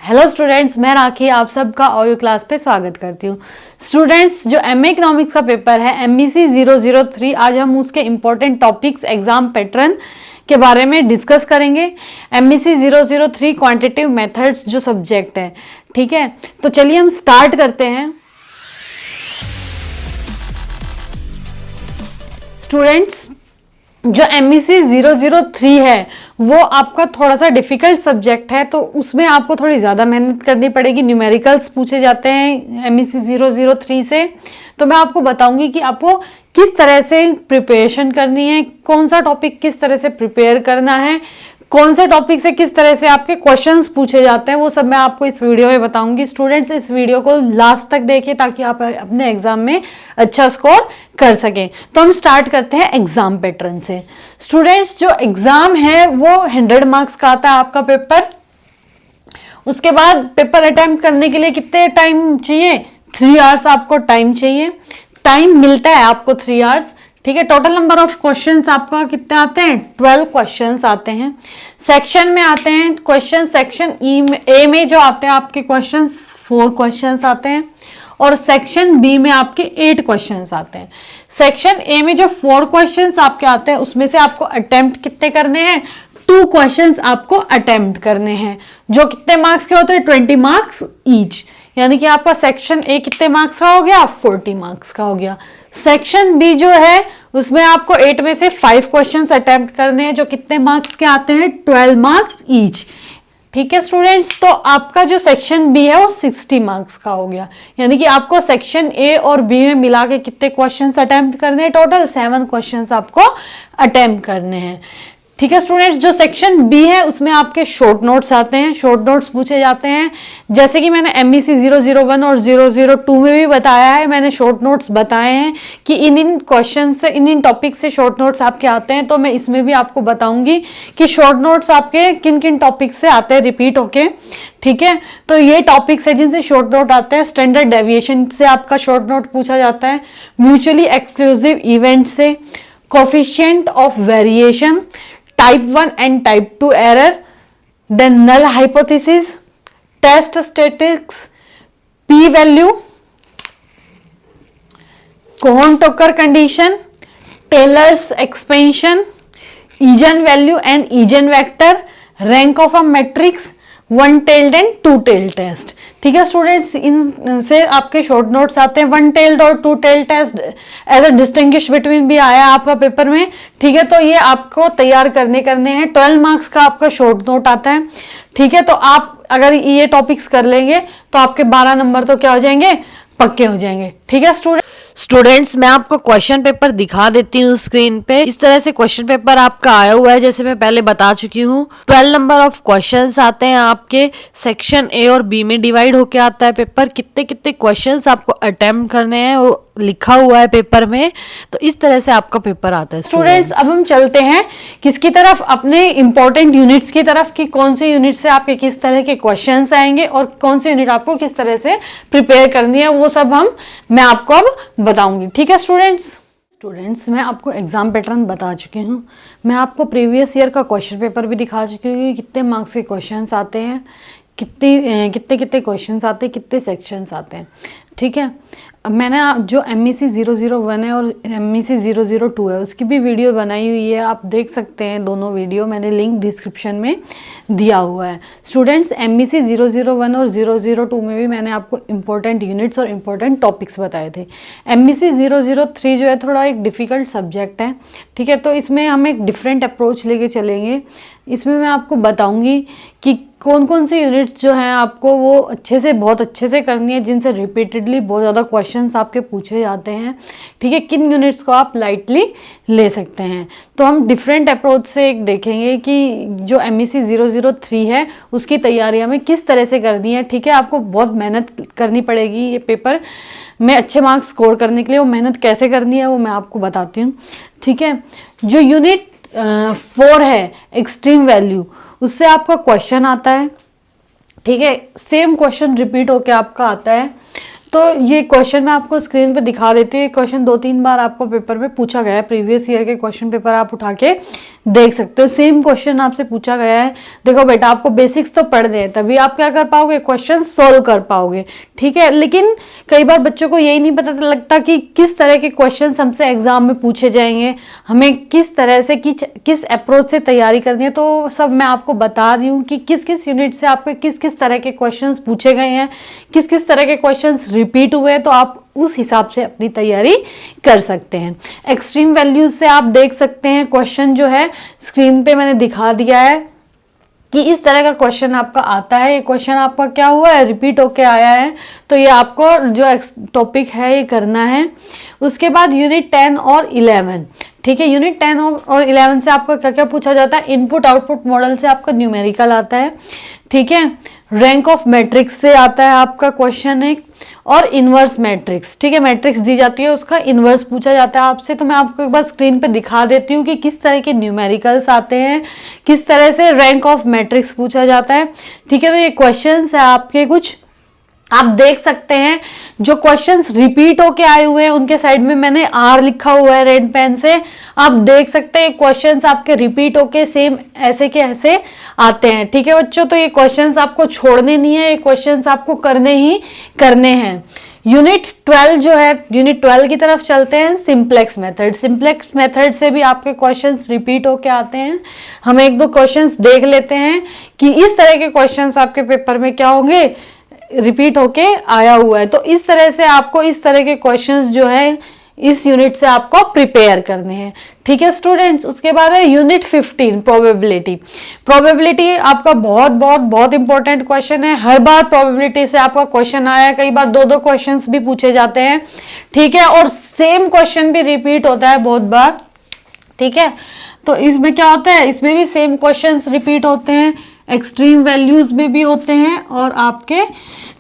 Hello students, मैं राखी आप सबका ऑडियो क्लास पे स्वागत करती हूँ। स्टूडेंट्स, जो एमए इकोनॉमिक्स का पेपर है MEC 003, आज हम उसके इम्पोर्टेंट टॉपिक्स एग्जाम पैटर्न के बारे में डिस्कस करेंगे। MEC 003 क्वांटिटेटिव मेथड्स जो सब्जेक्ट है, ठीक है। तो चलिए हम स्टार्ट करते हैं। स्टूडेंट्स, जो MEC 003 है वो आपका थोड़ा सा डिफिकल्ट सब्जेक्ट है, तो उसमें आपको थोड़ी ज़्यादा मेहनत करनी पड़ेगी। न्यूमेरिकल्स पूछे जाते हैं MEC 003 से। तो मैं आपको बताऊंगी कि आपको किस तरह से प्रिपरेशन करनी है, कौन सा टॉपिक किस तरह से प्रिपेयर करना है, कौन से टॉपिक से किस तरह से आपके क्वेश्चंस पूछे जाते हैं, वो सब मैं आपको इस वीडियो में बताऊंगी। स्टूडेंट्स, इस वीडियो को लास्ट तक देखें ताकि आप अपने एग्जाम में अच्छा स्कोर कर सकें। तो हम स्टार्ट करते हैं एग्जाम पैटर्न से। स्टूडेंट्स, जो एग्जाम है वो 100 मार्क्स का आता है आपका पेपर। उसके बाद पेपर अटेम्प्ट करने के लिए कितने टाइम चाहिए? 3 आवर्स आपको टाइम चाहिए। टाइम मिलता है आपको 3 आवर्स, ठीक है। टोटल नंबर ऑफ क्वेश्चंस आपका कितने आते हैं? 12 क्वेश्चंस आते हैं। सेक्शन में आते हैं क्वेश्चन, सेक्शन ए में जो आते हैं आपके क्वेश्चंस 4 क्वेश्चंस आते हैं, और सेक्शन बी में आपके 8 क्वेश्चंस आते हैं। सेक्शन ए में जो 4 क्वेश्चंस आपके आते हैं उसमें से आपको अटेम्प्ट कितने करने हैं? 2 क्वेश्चंस आपको अटेम्प्ट करने हैं, जो कितने मार्क्स के होते हैं? 20 मार्क्स ईच। यानी कि आपका सेक्शन ए कितने मार्क्स का हो गया? 40 मार्क्स का हो गया। सेक्शन बी जो है उसमें आपको 8 में से 5 क्वेश्चंस अटेम्प्ट करने हैं, जो कितने मार्क्स के आते हैं? 12 मार्क्स ईच, ठीक है स्टूडेंट्स। तो आपका जो सेक्शन बी है वो 60 मार्क्स का हो गया। यानी कि आपको सेक्शन ए और बी में मिला के कितने क्वेश्चंस अटेम्प्ट करने हैं? टोटल 7 क्वेश्चंस आपको अटेम्प्ट करने हैं, ठीक है स्टूडेंट्स। जो सेक्शन बी है उसमें आपके शॉर्ट नोट्स आते हैं, शॉर्ट नोट्स पूछे जाते हैं। जैसे कि मैंने MEC 001 और 002 में भी बताया है, मैंने शॉर्ट नोट्स बताए हैं कि इन क्वेश्चन से, इन टॉपिक से शॉर्ट नोट्स आपके आते हैं। तो मैं इसमें भी आपको बताऊंगी कि शॉर्ट नोट्स आपके किन किन टॉपिक से आते हैं रिपीट होके, ठीक है। तो ये टॉपिक्स है जिनसे शॉर्ट नोट आते हैं। स्टैंडर्ड डेविएशन से आपका शॉर्ट नोट पूछा जाता है, म्यूचुअली एक्सक्लूसिव इवेंट से, coefficient of variation, type 1 and type 2 error, then null hypothesis, test statistics, p value, Kuhn Tucker condition, Taylor's expansion, eigen value and eigen vector, rank of a matrix, one tailed and two tailed test, ठीक है students. इनसे आपके short notes आते हैं। One tailed और two tailed test as a distinguish between भी आया आपका पेपर में, ठीक है। तो ये आपको तैयार करने हैं। 12 मार्क्स का आपका शॉर्ट नोट आता है, ठीक है। तो आप अगर ये टॉपिक्स कर लेंगे तो आपके 12 नंबर तो क्या हो जाएंगे? पक्के हो जाएंगे, ठीक है स्टूडेंट्स। मैं आपको क्वेश्चन पेपर दिखा देती हूँ स्क्रीन पे। इस तरह से क्वेश्चन पेपर आपका आया हुआ है, जैसे मैं पहले बता चुकी हूँ। 12 नंबर ऑफ क्वेश्चंस आते हैं आपके। सेक्शन ए और बी में डिवाइड होके आता है पेपर। कितने कितने क्वेश्चंस आपको अटेम्प्ट करने हैं वो लिखा हुआ है पेपर में। तो इस तरह से आपका पेपर आता है स्टूडेंट्स। अब हम चलते हैं किसकी तरफ? अपने इंपॉर्टेंट यूनिट्स की तरफ, कि कौन से यूनिट से आपके किस तरह के क्वेश्चंस आएंगे और कौन से यूनिट आपको किस तरह से प्रिपेयर करनी है, वो सब मैं आपको अब बताऊंगी, ठीक है स्टूडेंट्स। मैं आपको एग्जाम पैटर्न बता चुकी हूँ। मैं आपको प्रीवियस ईयर का क्वेश्चन पेपर भी दिखा चुकी हूँ कि कितने मार्क्स के क्वेश्चंस आते हैं, कितने क्वेश्चंस आते हैं, कितने सेक्शंस आते हैं, ठीक है। मैंने जो MEC 001 है और MEC 002 है उसकी भी वीडियो बनाई हुई है, आप देख सकते हैं दोनों वीडियो। मैंने लिंक डिस्क्रिप्शन में दिया हुआ है। स्टूडेंट्स, MEC 001 और 002 में भी मैंने आपको इम्पोर्टेंट यूनिट्स और इम्पोर्टेंट टॉपिक्स बताए थे। MEC 003 जो है थोड़ा एक डिफ़िकल्ट सब्जेक्ट है, ठीक है। तो इसमें हम एक डिफरेंट अप्रोच लेके चलेंगे। इसमें मैं आपको बताऊँगी कि कौन कौन से यूनिट्स जो हैं आपको वो बहुत अच्छे से करनी है, जिनसे रिपीटेडली बहुत ज़्यादा क्वेश्चंस आपके पूछे जाते हैं, ठीक है। किन यूनिट्स को आप लाइटली ले सकते हैं। तो हम डिफरेंट अप्रोच से एक देखेंगे कि जो MEC 003 है उसकी तैयारी हमें किस तरह से करनी है, ठीक है। आपको बहुत मेहनत करनी पड़ेगी ये पेपर में अच्छे मार्क्स स्कोर करने के लिए। वो मेहनत कैसे करनी है वो मैं आपको बताती हूँ, ठीक है। जो यूनिट 4 है एक्सट्रीम वैल्यू, उससे आपका क्वेश्चन आता है, ठीक है। सेम क्वेश्चन रिपीट होके आपका आता है। तो ये क्वेश्चन मैं आपको स्क्रीन पे दिखा देती हूँ। ये क्वेश्चन 2-3 बार आपको पेपर में पूछा गया है। प्रीवियस ईयर के क्वेश्चन पेपर आप उठा के देख सकते हो। सेम क्वेश्चन आपसे पूछा गया है। देखो बेटा, आपको बेसिक्स तो पढ़ दे, तभी आप क्या कर पाओगे, क्वेश्चन सोल्व कर पाओगे, ठीक है। लेकिन कई बार बच्चों को यही नहीं पता लगता कि किस तरह के क्वेश्चन हमसे एग्जाम में पूछे जाएंगे, हमें किस तरह से किस अप्रोच से तैयारी करनी है। तो सब मैं आपको बता रही हूँ कि किस किस यूनिट से आपके किस किस तरह के क्वेश्चन पूछे गए हैं, किस किस तरह के क्वेश्चन रिपीट हुए हैं, तो आप उस हिसाब से अपनी तैयारी कर सकते हैं। एक्सट्रीम वैल्यूज से आप देख सकते हैं क्वेश्चन जो है स्क्रीन पे मैंने दिखा दिया है कि इस तरह का क्वेश्चन आपका आता है। ये क्वेश्चन आपका क्या हुआ है, रिपीट होके आया है, तो ये आपको जो टॉपिक है ये करना है। उसके बाद यूनिट 10 और 11, ठीक है। यूनिट 10 और 11 से आपका क्या क्या पूछा जाता है, इनपुट आउटपुट मॉडल से आपका न्यूमेरिकल आता है, ठीक है। रैंक ऑफ मैट्रिक्स से आता है आपका क्वेश्चन एक, और इनवर्स मैट्रिक्स, ठीक है। मैट्रिक्स दी जाती है, उसका इनवर्स पूछा जाता है आपसे। तो मैं आपको एक बार स्क्रीन पे दिखा देती हूँ कि किस तरह के न्यूमेरिकल्स आते हैं, किस तरह से रैंक ऑफ मैट्रिक्स पूछा जाता है, ठीक है। तो ये क्वेश्चंस है आपके कुछ, आप देख सकते हैं जो क्वेश्चंस रिपीट होके आए हुए हैं उनके साइड में मैंने आर लिखा हुआ है रेड पेन से। आप देख सकते हैं क्वेश्चंस आपके रिपीट होके सेम ऐसे के ऐसे आते हैं, ठीक है बच्चों। तो ये क्वेश्चंस आपको छोड़ने नहीं है, ये क्वेश्चंस आपको करने ही करने हैं। यूनिट 12 जो है, यूनिट 12 की तरफ चलते हैं। सिंप्लेक्स मेथड, सिंप्लेक्स मेथड से भी आपके क्वेश्चंस रिपीट होके आते हैं। हम एक दो क्वेश्चंस देख लेते हैं कि इस तरह के क्वेश्चंस आपके पेपर में क्या होंगे, रिपीट होके आया हुआ है। तो इस तरह से आपको इस तरह के क्वेश्चंस जो है इस यूनिट से आपको प्रिपेयर करने हैं, ठीक है स्टूडेंट्स। उसके बाद है यूनिट 15 प्रोबेबिलिटी। प्रोबेबिलिटी आपका बहुत बहुत बहुत इंपॉर्टेंट क्वेश्चन है। हर बार प्रोबेबिलिटी से आपका क्वेश्चन आया है, कई बार दो दो क्वेश्चंस भी पूछे जाते हैं, ठीक है। और सेम क्वेश्चन भी रिपीट होता है बहुत बार, ठीक है। तो इसमें क्या होता है, इसमें भी सेम क्वेश्चंस रिपीट होते हैं, एक्सट्रीम वैल्यूज में भी होते हैं, और आपके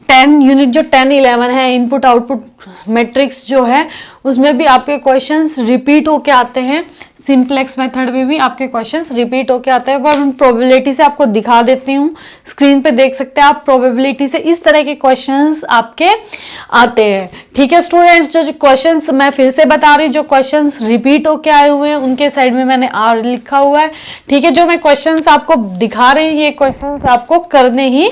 10 यूनिट जो 10-11 है, इनपुट आउटपुट मैट्रिक्स जो है उसमें भी आपके क्वेश्चंस रिपीट होके आते हैं। सिंप्लेक्स मेथड में भी आपके क्वेश्चंस रिपीट होके आते हैं। पर मैं प्रोबेबिलिटी से आपको दिखा देती हूँ, स्क्रीन पे देख सकते हैं आप। प्रोबेबिलिटी से इस तरह के क्वेश्चंस आपके आते हैं, ठीक है स्टूडेंट्स। जो क्वेश्चंस मैं फिर से बता रही हूँ, जो क्वेश्चंस रिपीट होके आए हुए हैं उनके साइड में मैंने आर लिखा हुआ है, ठीक है। जो मैं क्वेश्चंस आपको दिखा रही हूँ ये क्वेश्चंस आपको करने ही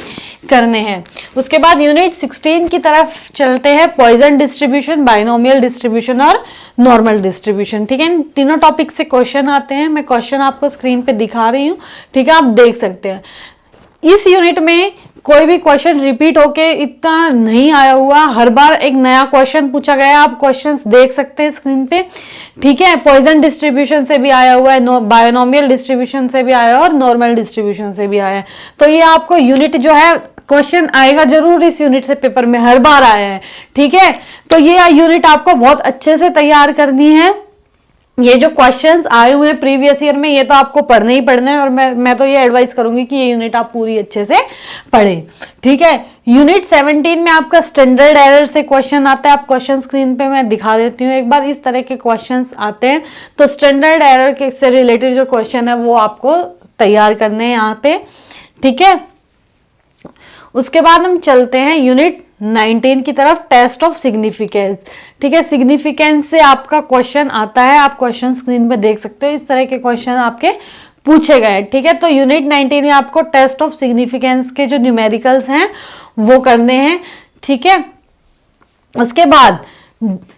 करने हैं। उसके बाद यूनिट 16 की तरफ चलते हैं। पॉइजन डिस्ट्रीब्यूशन, बाइनोमियल डिस्ट्रीब्यूशन और नॉर्मल डिस्ट्रीब्यूशन, ठीक है। तीनों टॉपिक से क्वेश्चन आते हैं। मैं क्वेश्चन आपको स्क्रीन पे दिखा रही हूँ, ठीक है, आप देख सकते हैं। इस यूनिट में कोई भी क्वेश्चन रिपीट होके इतना नहीं आया हुआ, हर बार एक नया क्वेश्चन पूछा गया है। आप क्वेश्चंस देख सकते हैं स्क्रीन पे, ठीक है। पॉइजन डिस्ट्रीब्यूशन से भी आया हुआ है, बायोनोमियल डिस्ट्रीब्यूशन से भी आया है, और नॉर्मल डिस्ट्रीब्यूशन से भी आया है। तो ये आपको यूनिट जो है, क्वेश्चन आएगा जरूर इस यूनिट से पेपर में, हर बार आया है, ठीक है। तो ये यूनिट आपको बहुत अच्छे से तैयार करनी है। ये जो क्वेश्चंस आए हुए हैं प्रीवियस ईयर में, ये तो आपको पढ़ने ही पढ़ना है, और मैं तो ये एडवाइस करूंगी कि ये यूनिट आप पूरी अच्छे से पढ़ें, ठीक है। यूनिट 17 में आपका स्टैंडर्ड एरर से क्वेश्चन आता है। आप क्वेश्चन स्क्रीन पे मैं दिखा देती हूँ एक बार। इस तरह के क्वेश्चंस आते हैं, तो स्टैंडर्ड एरर के से रिलेटेड जो क्वेश्चन है वो आपको तैयार करने हैं यहाँ पे, ठीक है। उसके बाद हम चलते हैं यूनिट 19 की तरफ, टेस्ट ऑफ सिग्निफिकेंस, ठीक है। सिग्निफिकेंस से आपका क्वेश्चन आता है, आप क्वेश्चन स्क्रीन पे देख सकते हो। इस तरह के क्वेश्चन आपके पूछे गए, ठीक है। तो यूनिट 19 में आपको टेस्ट ऑफ सिग्निफिकेंस के जो न्यूमेरिकल्स हैं वो करने हैं, ठीक है। उसके बाद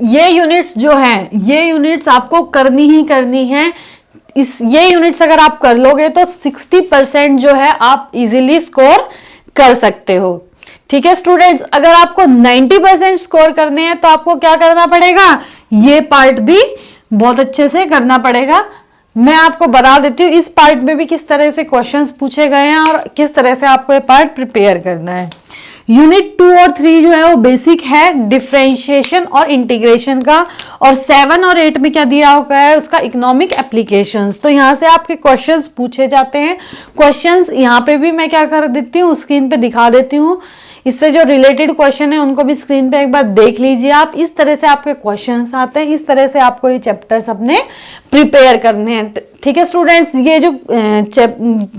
ये यूनिट्स जो हैं, ये यूनिट्स आपको करनी ही करनी है। ये यूनिट्स अगर आप कर लोगे तो 60% जो है आप इजीली स्कोर कर सकते हो, ठीक है स्टूडेंट्स। अगर आपको 90% स्कोर करने हैं तो आपको क्या करना पड़ेगा, ये पार्ट भी बहुत अच्छे से करना पड़ेगा। मैं आपको बता देती हूँ इस पार्ट में भी किस तरह से क्वेश्चंस पूछे गए हैं और किस तरह से आपको ये पार्ट प्रिपेयर करना है। यूनिट 2 और 3 जो है वो बेसिक है डिफरेंशिएशन और इंटीग्रेशन का, और 7 और 8 में क्या दिया हुआ है उसका इकोनॉमिक एप्लीकेशंस। तो यहाँ से आपके क्वेश्चंस पूछे जाते हैं। क्वेश्चंस यहाँ पे भी मैं क्या कर देती हूँ, स्क्रीन पे दिखा देती हूँ। इससे जो रिलेटेड क्वेश्चन है उनको भी स्क्रीन पे एक बार देख लीजिए आप। इस तरह से आपके क्वेश्चंस आते हैं, इस तरह से आपको ये चैप्टर्स अपने प्रिपेयर करने हैं, ठीक है स्टूडेंट्स। ये जो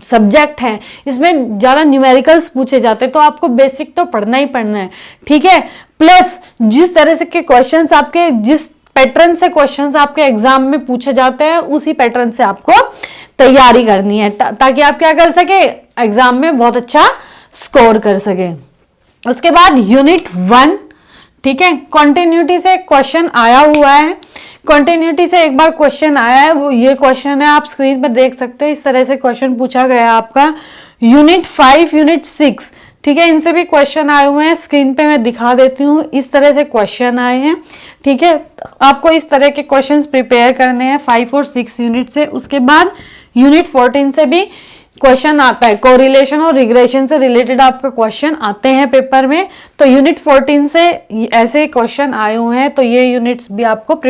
सब्जेक्ट है इसमें ज़्यादा न्यूमेरिकल्स पूछे जाते हैं, तो आपको बेसिक तो पढ़ना ही पढ़ना है, ठीक है। प्लस जिस तरह से के क्वेश्चंस आपके जिस पैटर्न से क्वेश्चंस आपके एग्जाम में पूछे जाते हैं, उसी पैटर्न से आपको तैयारी करनी है ताकि आप क्या कर सके, एग्जाम में बहुत अच्छा स्कोर कर सके। उसके बाद यूनिट 1, ठीक है, कॉन्टिन्यूटी से क्वेश्चन आया हुआ है, कॉन्टिन्यूटी से एक बार क्वेश्चन आया है, वो ये क्वेश्चन है, आप स्क्रीन पर देख सकते हो, इस तरह से क्वेश्चन पूछा गया है आपका। यूनिट 5, यूनिट 6, ठीक है, इनसे भी क्वेश्चन आए हुए हैं, स्क्रीन पे मैं दिखा देती हूँ, इस तरह से क्वेश्चन आए हैं, ठीक है। आपको इस तरह के क्वेश्चंस प्रिपेयर करने हैं 5 और 6 यूनिट से। उसके बाद यूनिट 14 से भी क्वेश्चन आता है, कोरिलेशन और रिग्रेशन से रिलेटेड आपका क्वेश्चन आते हैं पेपर में, तो यूनिट 14 से ऐसे क्वेश्चन आए हुए हैं, तो ये यूनिट्स भी आपको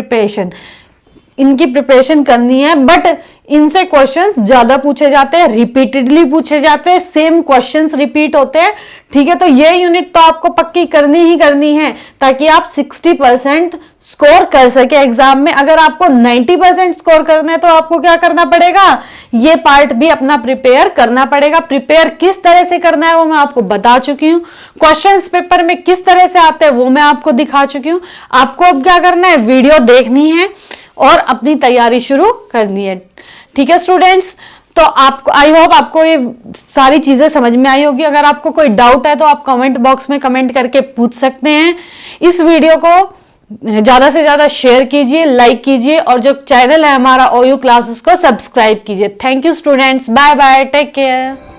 इनकी प्रिपरेशन करनी है। बट इनसे क्वेश्चंस ज्यादा पूछे जाते हैं, रिपीटेडली पूछे जाते हैं, सेम क्वेश्चंस रिपीट होते हैं, ठीक है। तो ये यूनिट तो आपको पक्की करनी ही करनी है ताकि आप 60% स्कोर कर सके एग्जाम में। अगर आपको 90% स्कोर करना है तो आपको क्या करना पड़ेगा, ये पार्ट भी अपना प्रिपेयर करना पड़ेगा। प्रिपेयर किस तरह से करना है वो मैं आपको बता चुकी हूँ, क्वेश्चंस पेपर में किस तरह से आते हैं वो मैं आपको दिखा चुकी हूँ। आपको अब क्या करना है, वीडियो देखनी है और अपनी तैयारी शुरू करनी है, ठीक है स्टूडेंट्स। तो आपको, आई होप आपको ये सारी चीजें समझ में आई होगी। अगर आपको कोई डाउट है तो आप कमेंट बॉक्स में कमेंट करके पूछ सकते हैं। इस वीडियो को ज्यादा से ज्यादा शेयर कीजिए, लाइक कीजिए, और जो चैनल है हमारा OU क्लास उसको सब्सक्राइब कीजिए। Thank you students, bye bye, take care.